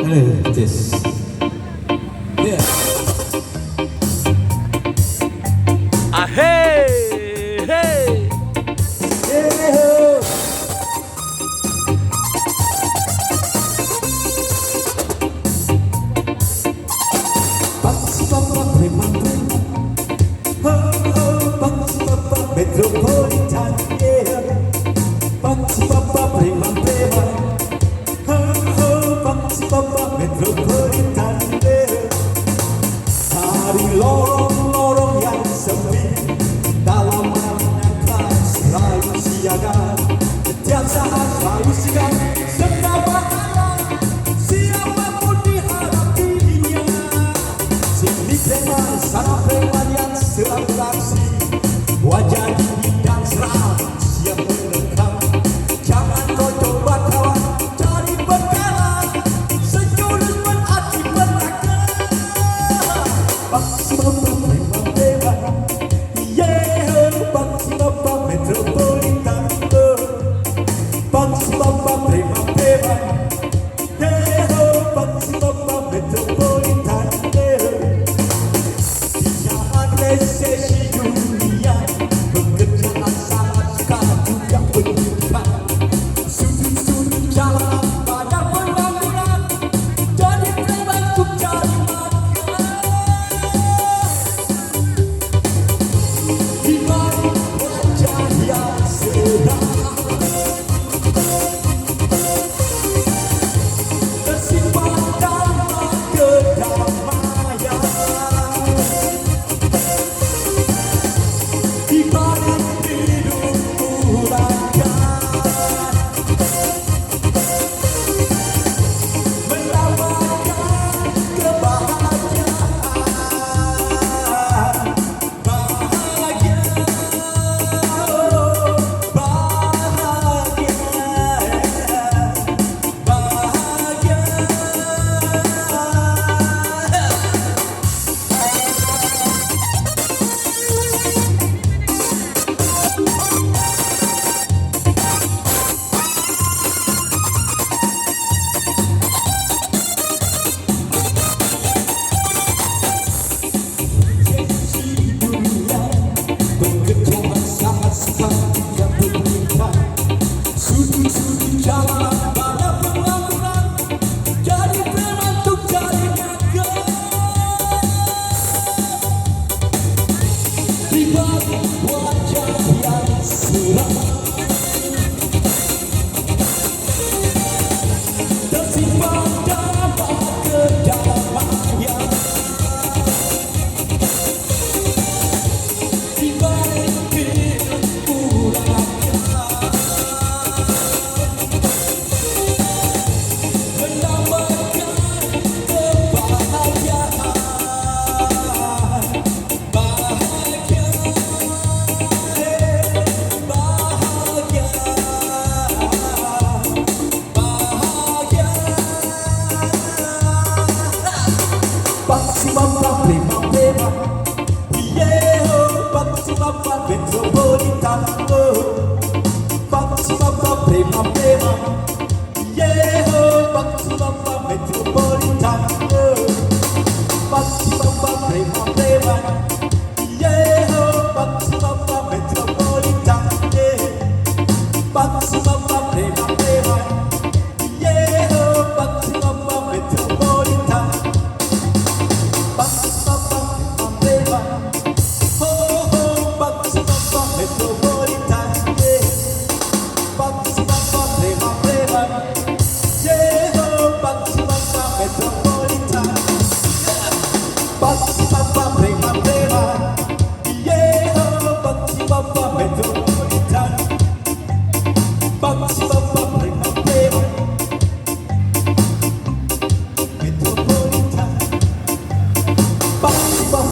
This. Yeah. Ah, hey, hey. Yeah. Papa, prima, prima. Papa, metropolitan. Yeah. Papa, prima, prima. Papa, metropolitan. Yeah. Dari lorong-lorong yang sepi, dalam malamnya selalu siaga, setiap saat selalu siap, serta bahaya siapapun dihadapinya. Sini preman, sana preman yang selalu beraksi, wajah dingin dan seram, siap menerkam. Jangan kau coba kawan, cari perkara, sejurus berakibat resesi dunia, pekerjaan sangat sekarang juga pendidikan, sudut-sudut jalan pada pembangunan, jadi preman untuk cari makan. Di balik wajah yang seram, tersimpan damai kedamaian. Di balik hidup murahan, menawarkan kebahagiaan, bahagia, oh, bahagia, bahagia. Pekerjaan sangat sukar yang berbeda, sudut-sudut jalan pada pembangunan, jadi preman untuk cari makan. Di balik wajah yang seram, tersimpan damai kedamaian. Di balik hidup murahan, menambahkan kebahagiaan, bahagia, bahagia, bahagia. Paksi mama prima prima, yeah, paksi mama metropolitan, oh, paksi mama prima prima, yeah, paksi mama metropolitan.